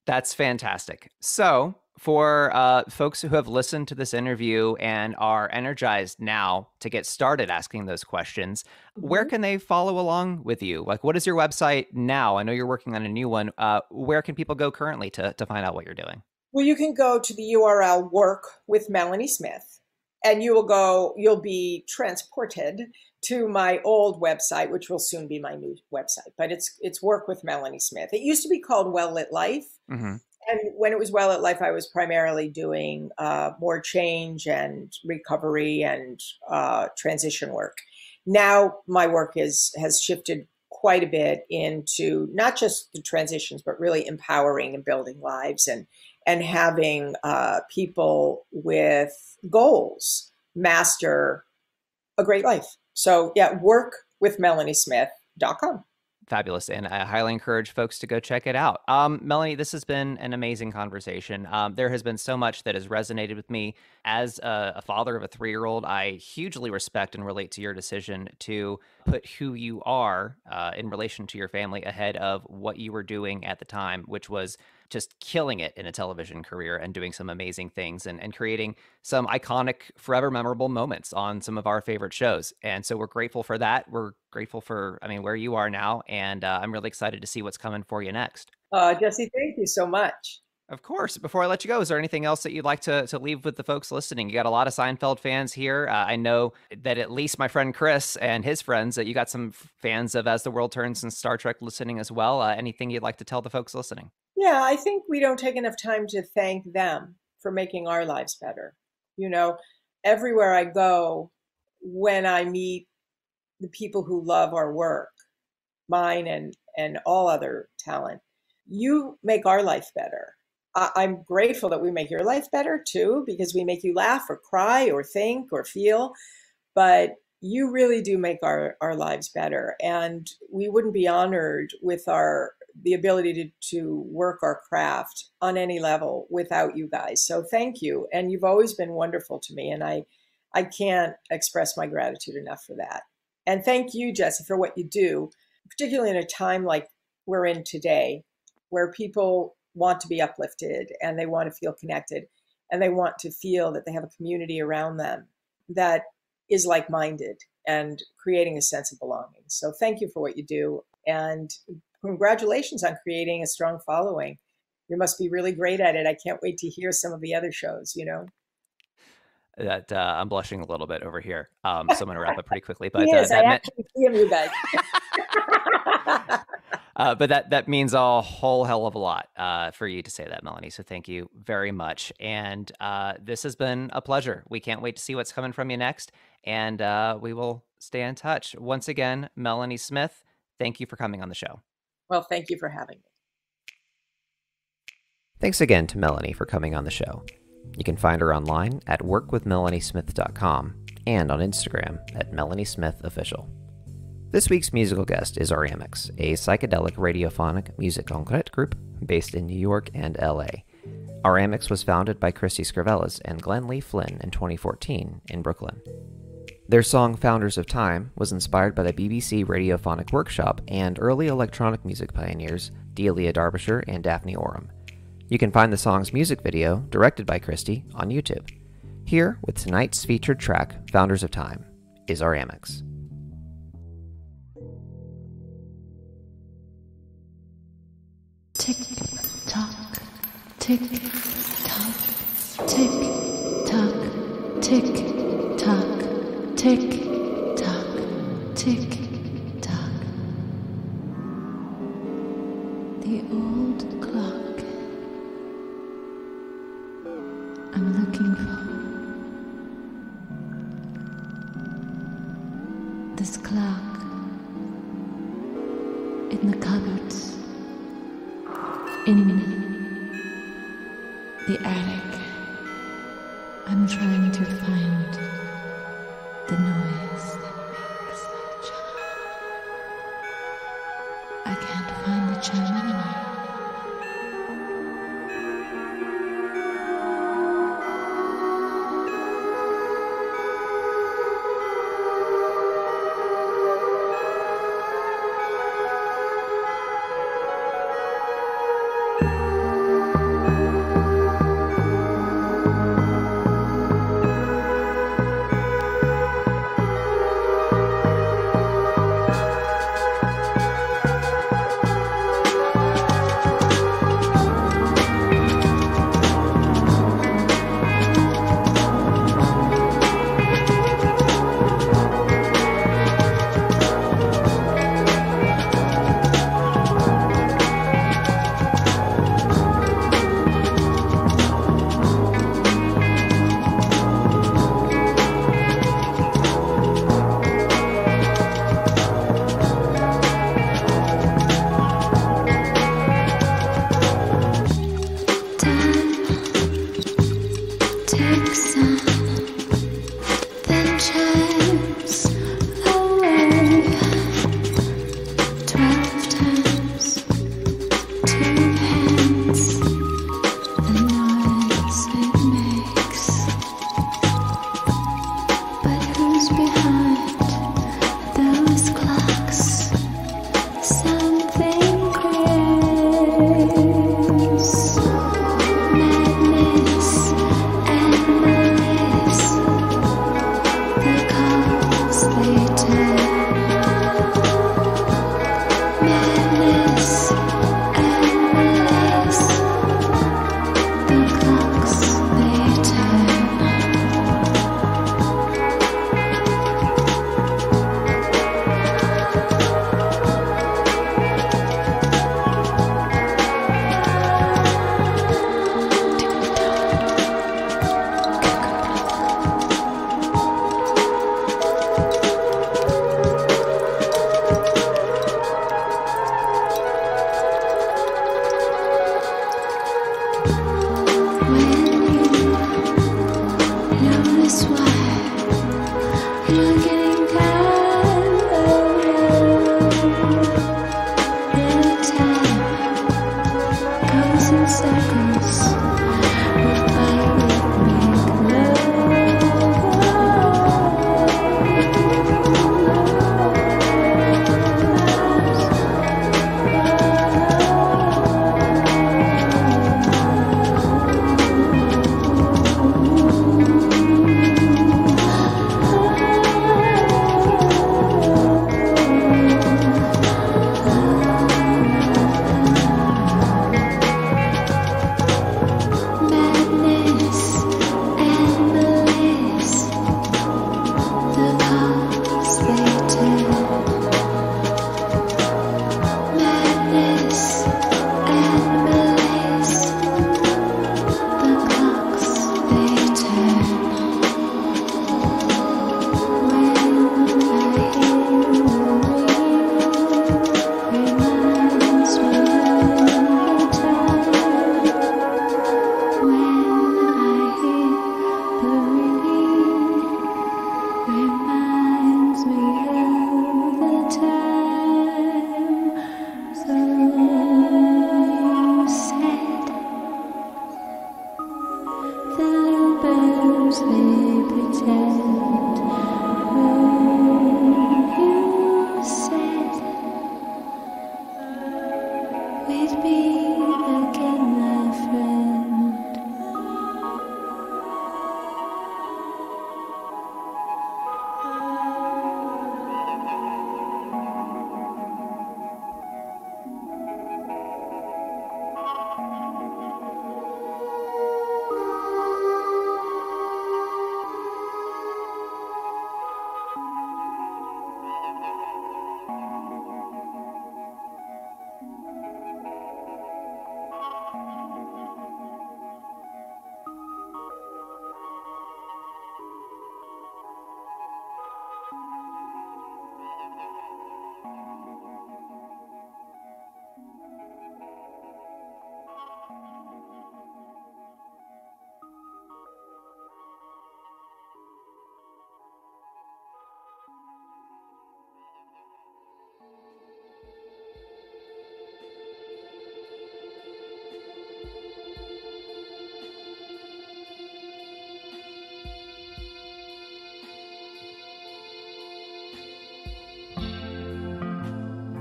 That's fantastic. So for folks who have listened to this interview and are energized now to get started asking those questions, where can they follow along with you? Like, what is your website now? I know you're working on a new one. Where can people go currently to find out what you're doing? Well, you can go to the URL Work with Melanie Smith, and you'll be transported to my old website, which will soon be my new website. But it's Work with Melanie Smith. It used to be called Well Lit Life. Mm-hmm. And when it was Well Lit Life, I was primarily doing more change and recovery and transition work. Now my work has shifted quite a bit into not just the transitions, but really empowering and building lives and having people with goals master a great life. So yeah, workwithmelaniesmith.com. Fabulous. And I highly encourage folks to go check it out. Melanie, this has been an amazing conversation. There has been so much that has resonated with me. As a father of a 3-year-old, I hugely respect and relate to your decision to put who you are in relation to your family ahead of what you were doing at the time, which was just killing it in a television career and doing some amazing things and creating some iconic, forever memorable moments on some of our favorite shows. And so we're grateful for that. We're grateful for, where you are now. And I'm really excited to see what's coming for you next. Jesse, thank you so much. Of course. Before I let you go, is there anything else that you'd like to leave with the folks listening? You got a lot of Seinfeld fans here. I know that at least my friend Chris and his friends, that you got some fans of As the World Turns and Star Trek listening as well. Anything you'd like to tell the folks listening? Yeah, I think we don't take enough time to thank them for making our lives better. You know, everywhere I go, when I meet the people who love our work, mine and all other talent, you make our life better. I'm grateful that we make your life better too, because we make you laugh or cry or think or feel, but you really do make our lives better. And we wouldn't be honored with the ability to work our craft on any level without you guys. So thank you. And you've always been wonderful to me. And I can't express my gratitude enough for that. And thank you, Jesse, for what you do, particularly in a time like we're in today, where people want to be uplifted and they want to feel connected and they want to feel that they have a community around them that is like-minded and creating a sense of belonging. So thank you for what you do. And congratulations on creating a strong following. You must be really great at it. I can't wait to hear some of the other shows, That I'm blushing a little bit over here. So I'm going to wrap up pretty quickly. But I actually see him, you guys. But that means a whole hell of a lot for you to say that, Melanie. So thank you very much. And this has been a pleasure. We can't wait to see what's coming from you next. And we will stay in touch. Once again, Melanie Smith, thank you for coming on the show. Well, thank you for having me. Thanks again to Melanie for coming on the show. You can find her online at workwithmelaniesmith.com and on Instagram at Melanie Smith Official. This week's musical guest is Auramics, a psychedelic radiophonic musique concrète group based in New York and LA. Auramics was founded by Kristi Scarvelis and Glen Lee Flynn in 2014 in Brooklyn. Their song Founders of Time was inspired by the BBC radiophonic workshop and early electronic music pioneers Delia Derbyshire and Daphne Oram. You can find the song's music video, directed by Kristi, on YouTube. Here, with tonight's featured track, Founders of Time, is Auramics. tick tock, tick tock, tick tock, tick tock, tick tock, tick tock. The old clock I'm looking for. This clock in the cupboards, in the attic. I'm trying to find the noise that makes that chime. I can't find the chime anywhere.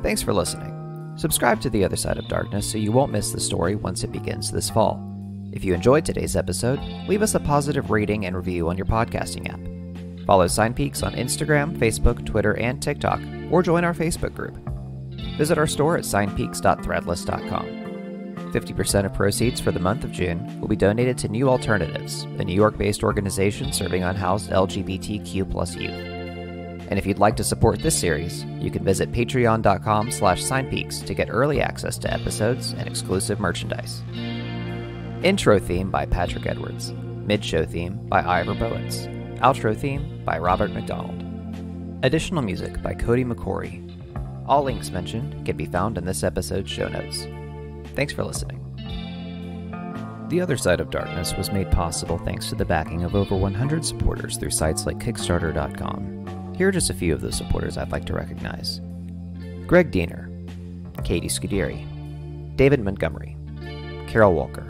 Thanks for listening. Subscribe to The Other Side of Darkness so you won't miss the story once it begins this fall. If you enjoyed today's episode, leave us a positive rating and review on your podcasting app. Follow Signpeaks on Instagram, Facebook, Twitter, and TikTok, or join our Facebook group. Visit our store at signpeaks.threadless.com. 50% of proceeds for the month of June will be donated to New Alternatives, a New York-based organization serving unhoused LGBTQ+ youth. And if you'd like to support this series, you can visit patreon.com/signpeaks to get early access to episodes and exclusive merchandise. Intro theme by Patrick Edwards. Mid-show theme by Ivor Bowens. Outro theme by Robert McDonald. Additional music by Cody McCory. All links mentioned can be found in this episode's show notes. Thanks for listening. The Other Side of Darkness was made possible thanks to the backing of over 100 supporters through sites like Kickstarter.com. Here are just a few of those supporters I'd like to recognize. Greg Diener, Katie Scuderi, David Montgomery, Carol Walker,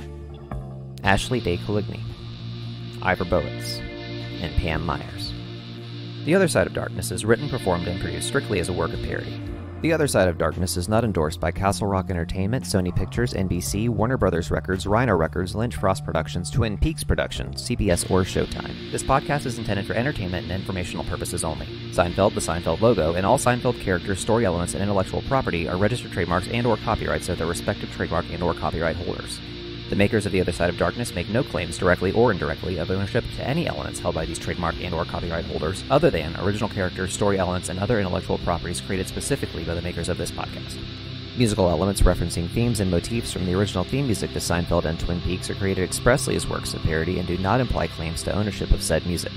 Ashley Day Coligny, Ivor Bowens, and Pam Myers. The Other Side of Darkness is written, performed, and produced strictly as a work of parody. The Other Side of Darkness is not endorsed by Castle Rock Entertainment, Sony Pictures, NBC, Warner Brothers Records, Rhino Records, Lynch Frost Productions, Twin Peaks Productions, CBS, or Showtime. This podcast is intended for entertainment and informational purposes only. Seinfeld, the Seinfeld logo, and all Seinfeld characters, story elements, and intellectual property are registered trademarks and/or copyrights of their respective trademark and/or copyright holders. The makers of The Other Side of Darkness make no claims, directly or indirectly, of ownership to any elements held by these trademark and/or copyright holders, other than original characters, story elements, and other intellectual properties created specifically by the makers of this podcast. Musical elements referencing themes and motifs from the original theme music to Seinfeld and Twin Peaks are created expressly as works of parody and do not imply claims to ownership of said music.